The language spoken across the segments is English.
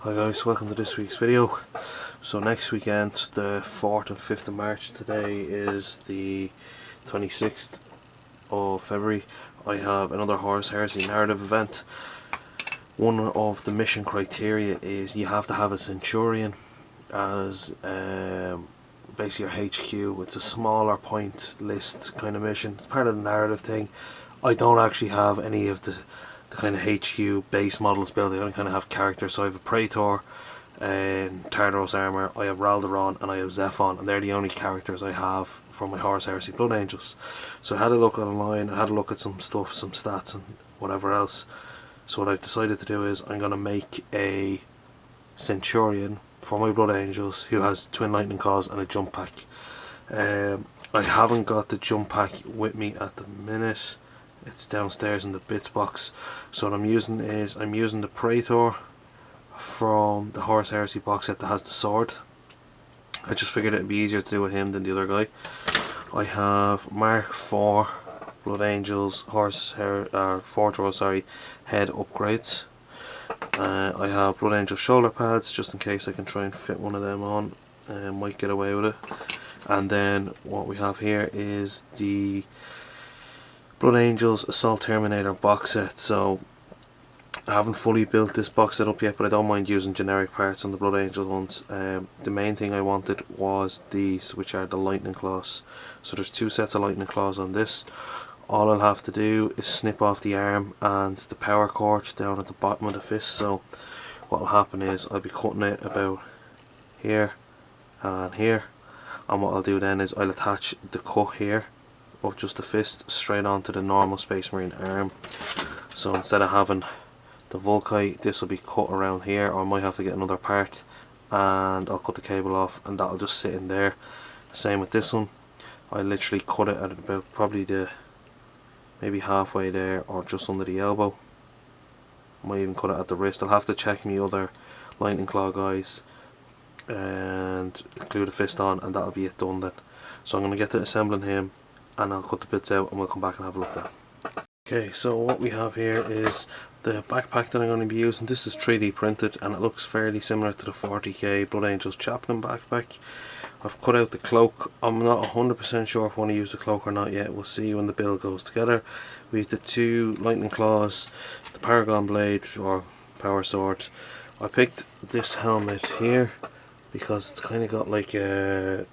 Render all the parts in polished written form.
Hi guys, welcome to this week's video. So next weekend, the 4th and 5th of March, today is the 26th of February, I have another Horus Heresy narrative event. One of the mission criteria is you have to have a Centurion as basically your HQ. It's a smaller point list kind of mission. It's part of the narrative thing. I don't actually have any of the kind of HQ base models built. I only kind of have characters. So I have a Praetor and Tartaros armor, I have Ralderon and I have Zephon, and they're the only characters I have from my Horus Heresy Blood Angels. So I had a look online, I had a look at some stuff, some stats and whatever else. So what I've decided to do is I'm going to make a Centurion for my Blood Angels who has twin lightning claws and a jump pack. I haven't got the jump pack with me at the minute. It's downstairs in the bits box. So what I'm using is I'm using the Praetor from the Horus Heresy box set that has the sword. I just figured it'd be easier to do with him than the other guy. I have Mark 4 Blood Angels Forge Row, head upgrades. I have Blood Angel shoulder pads just in case I can try and fit one of them on. Might get away with it. And then what we have here is the Blood Angels Assault Terminator box set. So I haven't fully built this box set up yet, but I don't mind using generic parts on the Blood Angel ones. The main thing I wanted was these, which are the Lightning Claws. So there's two sets of Lightning Claws on this. All I'll have to do is snip off the arm and the power cord down at the bottom of the fist. So what will happen is I'll be cutting it about here and here, and what I'll do then is I'll attach the cut here of just the fist straight onto the normal Space Marine arm. So instead of having the Volkite, this will be cut around here, or I might have to get another part and I'll cut the cable off and that'll just sit in there. Same with this one, I literally cut it at about probably maybe halfway there or just under the elbow. Might even cut it at the wrist. I'll have to check me other Lightning Claw guys and glue the fist on, and that'll be it done then. So I'm going to get to assembling him and I'll cut the bits out and we'll come back and have a look at that. Okay, so what we have here is the backpack that I'm going to be using. This is 3D printed and it looks fairly similar to the 40k Blood Angels Chaplain backpack. I've cut out the cloak. I'm not 100% sure if I want to use the cloak or not yet. We'll see when the build goes together. We have the two Lightning Claws, the Paragon Blade or Power Sword. I picked this helmet here because it's kind of got like a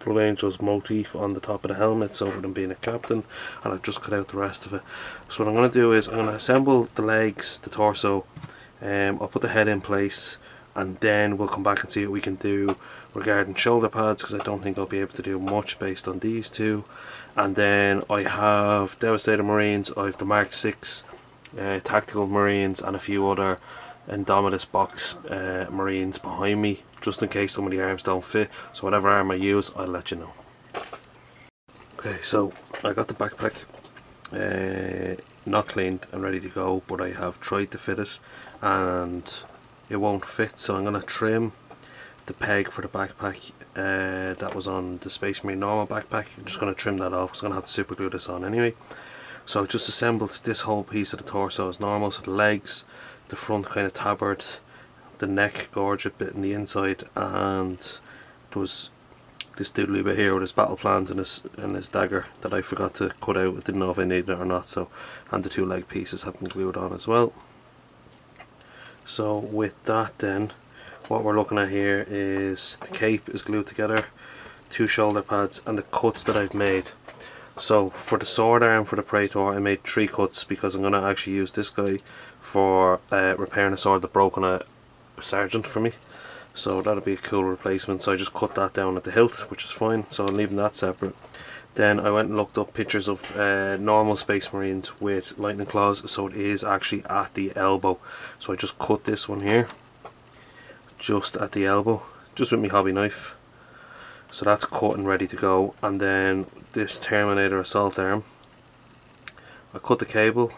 Blood Angels motif on the top of the helmet, so with him being a captain, and I've just cut out the rest of it. So what I'm going to do is I'm going to assemble the legs, the torso, I'll put the head in place, and then we'll come back and see what we can do regarding shoulder pads, because I don't think I'll be able to do much based on these two. And then I have Devastator Marines, I have the Mark 6 Tactical Marines and a few other Indomitus box Marines behind me, just in case some of the arms don't fit. So whatever arm I use, I'll let you know. Okay, so I got the backpack not cleaned and ready to go, but I have tried to fit it and it won't fit, so I'm going to trim the peg for the backpack that was on the Space Marine normal backpack. I'm just going to trim that off because I'm going to have to super glue this on anyway. So I've just assembled this whole piece of the torso as normal, so the legs, the front kind of tabard, the neck gorget bit in the inside, and there was this doodly bit here with his battle plans and his dagger that I forgot to cut out. I didn't know if I needed it or not, so, and the two leg pieces have been glued on as well. So with that then, what we're looking at here is the cape is glued together, two shoulder pads, and the cuts that I've made. So for the sword arm for the Praetor, I made 3 cuts because I'm going to actually use this guy for repairing a sword that broke on a sergeant for me. So that'll be a cool replacement. So I just cut that down at the hilt, which is fine. So I'm leaving that separate. Then I went and looked up pictures of normal Space Marines with Lightning Claws, so it is actually at the elbow. So I just cut this one here, just at the elbow, just with my hobby knife. So that's cut and ready to go. And then this Terminator assault arm, I cut the cable,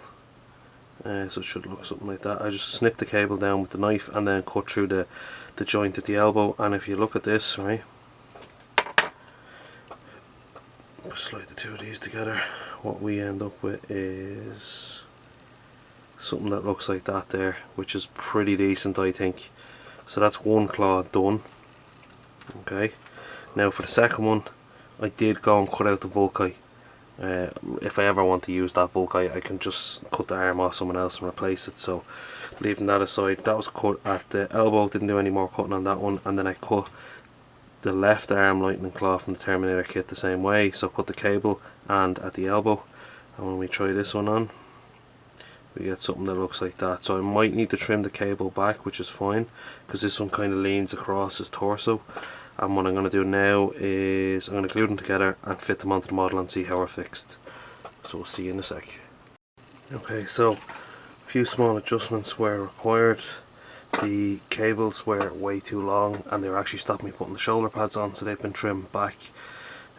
so it should look something like that. I just snipped the cable down with the knife and then cut through the joint at the elbow. And if you look at this, right, slide the two of these together, what we end up with is something that looks like that there, which is pretty decent, I think. So that's one claw done. Okay, now for the second one, I did go and cut out the Volkite. If I ever want to use that Volkite, I can just cut the arm off someone else and replace it. So leaving that aside, that was cut at the elbow, didn't do any more cutting on that one, and then I cut the left arm lightning claw from the Terminator kit the same way. So cut the cable and at the elbow, and when we try this one on, we get something that looks like that. So I might need to trim the cable back, which is fine because this one kind of leans across his torso. And what I'm going to do now is I'm going to glue them together and fit them onto the model and see how they're fixed. So we'll see you in a sec. Okay, so a few small adjustments were required. The cables were way too long and they were actually stopping me putting the shoulder pads on, so they've been trimmed back.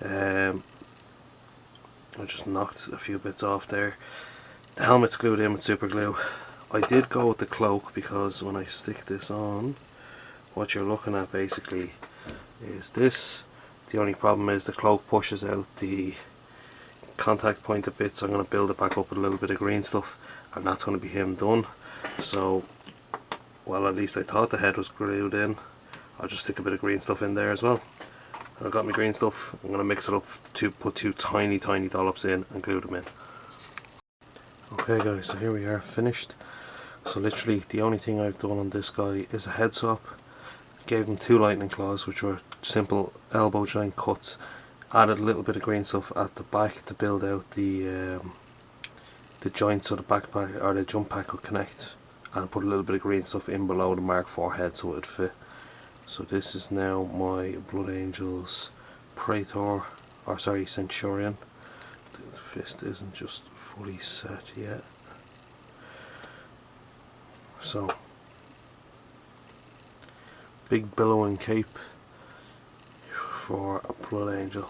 I just knocked a few bits off there. The helmet's glued in with super glue. I did go with the cloak because when I stick this on, what you're looking at basically is this. The only problem is the cloak pushes out the contact point a bit, so I'm going to build it back up with a little bit of green stuff, and that's going to be him done. So, well, at least I thought the head was glued in. I'll just stick a bit of green stuff in there as well. And I've got my green stuff. I'm going to mix it up to put two tiny dollops in and glue them in. Okay guys, so here we are, finished. So literally the only thing I've done on this guy is a head swap. Gave him 2 lightning claws, which were simple elbow joint cuts. Added a little bit of green stuff at the back to build out the joint so the backpack or the jump pack could connect, and put a little bit of green stuff in below the Mark IV head so it would fit. So this is now my Blood Angels Praetor, or sorry, Centurion. The fist isn't just fully set yet. So big billowing cape for a Blood Angel.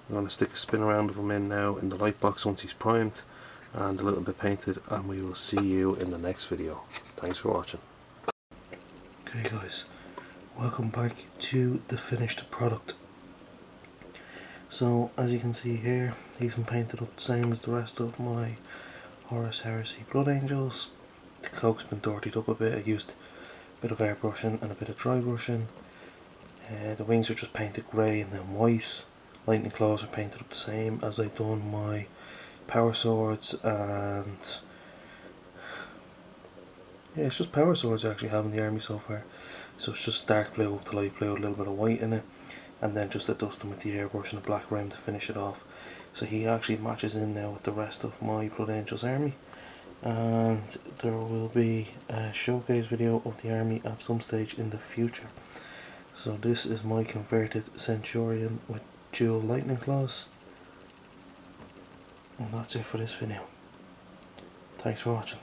I'm going to stick a spin around of him in now in the light box once he's primed and a little bit painted, and we will see you in the next video. Thanks for watching. Okay guys, welcome back to the finished product. So as you can see here, he's been painted up the same as the rest of my Horus Heresy Blood Angels. The cloak's been dirtied up a bit. I used a bit of airbrushing and a bit of dry brushing. The wings are just painted grey and then white. Lightning claws are painted up the same as I've done my power swords, and yeah, it's just power swords I actually have in the army so far. So it's just dark blue up to light blue, a little bit of white in it, and then just a dusting with the airbrush and a black rim to finish it off. So he actually matches in now with the rest of my Blood Angels army, and there will be a showcase video of the army at some stage in the future. So this is my converted Centurion with Dual Lightning Claws, and that's it for this video. Thanks for watching.